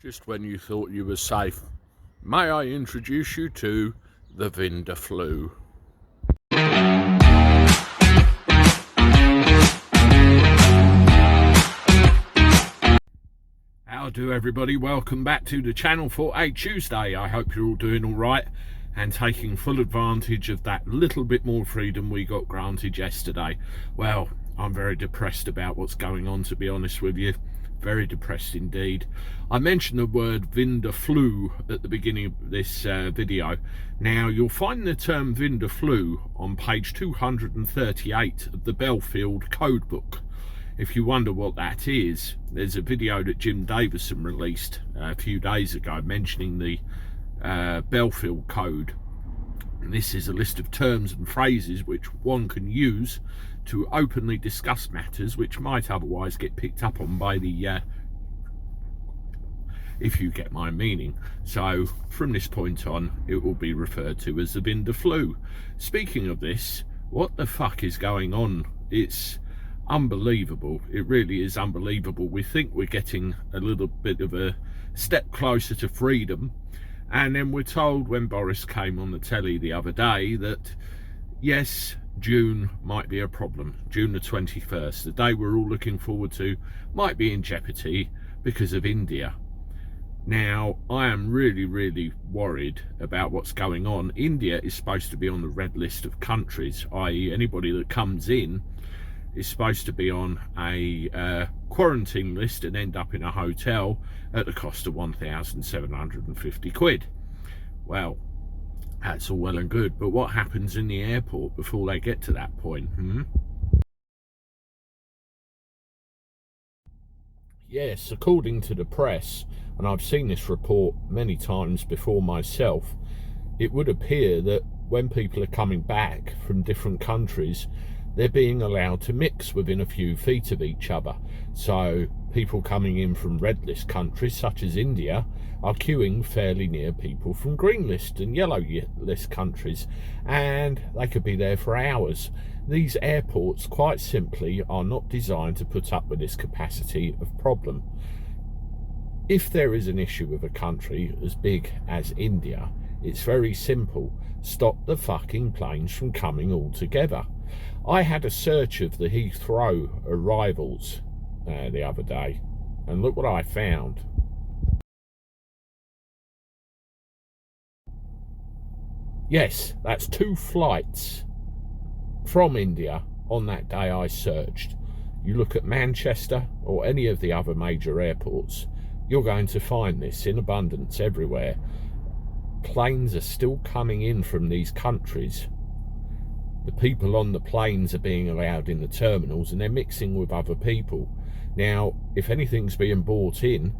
Just when you thought you were safe, may I introduce you to the Vindaflu. How do everybody? Welcome back to the channel for a Tuesday. I hope you're all doing all right and taking full advantage of that little bit more freedom we got granted yesterday. Well, I'm very depressed about what's going on, to be honest with you. Very depressed indeed. I mentioned the word Vindaflu at the beginning of this video. Now, you'll find the term Vindaflu on page 238 of the Belfield Codebook. If you wonder what that is, there's a video that Jim Davison released a few days ago mentioning the Belfield Code. And this is a list of terms and phrases which one can use to openly discuss matters which might otherwise get picked up on by the if you get my meaning. So from this point on, it will be referred to as the Vindaflu. Speaking of this, what the fuck is going on? It's unbelievable. It really is unbelievable. We think we're getting a little bit of a step closer to freedom, and then we're told when Boris came on the telly the other day that yes, June might be a problem. June the 21st, the day we're all looking forward to, might be in jeopardy because of India. Now, I am really worried about what's going on. India is supposed to be on the red list of countries, i.e. anybody that comes in is supposed to be on a quarantine list and end up in a hotel at the cost of 1,750 quid. Well, that's all well and good, but what happens in the airport before they get to that point? Yes, according to the press, and I've seen this report many times before myself, it would appear that when people are coming back from different countries, they're being allowed to mix within a few feet of each other. So people coming in from red list countries such as India are queuing fairly near people from green list and yellow list countries, and they could be there for hours. These airports quite simply are not designed to put up with this capacity of problem. If there is an issue with a country as big as India, it's very simple. Stop the fucking planes from coming all together. I had a search of the Heathrow arrivals the other day, and look what I found. Yes, that's 2 flights from India on that day I searched. You look at Manchester or any of the other major airports, you're going to find this in abundance everywhere. Planes are still coming in from these countries. The people on the planes are being allowed in the terminals and they're mixing with other people. Now, if anything's being brought in,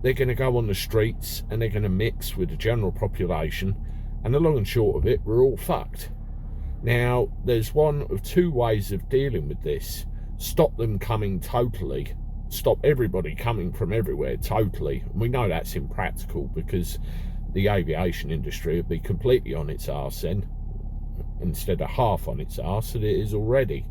they're going to go on the streets and they're going to mix with the general population, and the long and short of it, we're all fucked. Now, there's one of 2 ways of dealing with this. Stop them coming totally. Stop everybody coming from everywhere totally. And we know that's impractical because the aviation industry would be completely on its arse then, instead of half on its arse that it is already.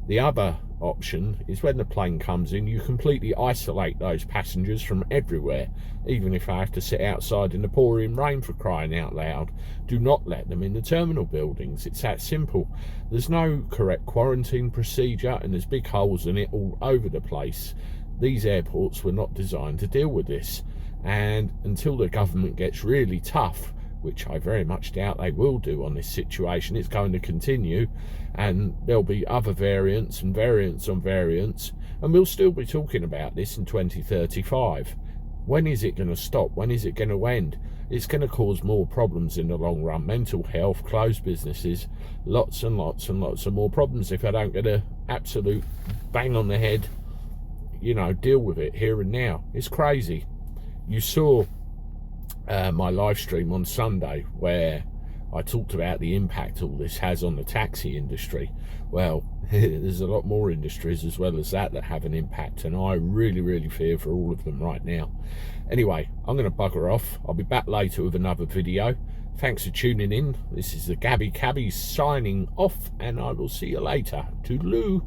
The other option is when the plane comes in, you completely isolate those passengers from everywhere. Even if I have to sit outside in the pouring rain, for crying out loud, do not let them in the terminal buildings. It's that simple. There's no correct quarantine procedure and there's big holes in it all over the place. These airports were not designed to deal with this, and until the government gets really tough, which I very much doubt they will do on this situation, it's going to continue, and there'll be other variants and variants on variants, and we'll still be talking about this in 2035. When is it going to stop? When is it going to end? It's going to cause more problems in the long run. Mental health, closed businesses, lots and lots and lots of more problems if I don't get a absolute bang on the head, deal with it here and now. It's crazy. You saw my live stream on Sunday where I talked about the impact all this has on the taxi industry. Well, there's a lot more industries as well as that have an impact, and I really fear for all of them right now. Anyway, I'm going to bugger off. I'll be back later with another video. Thanks for tuning in. This is the Gabby Cabby signing off, and I will see you later. Toodaloo.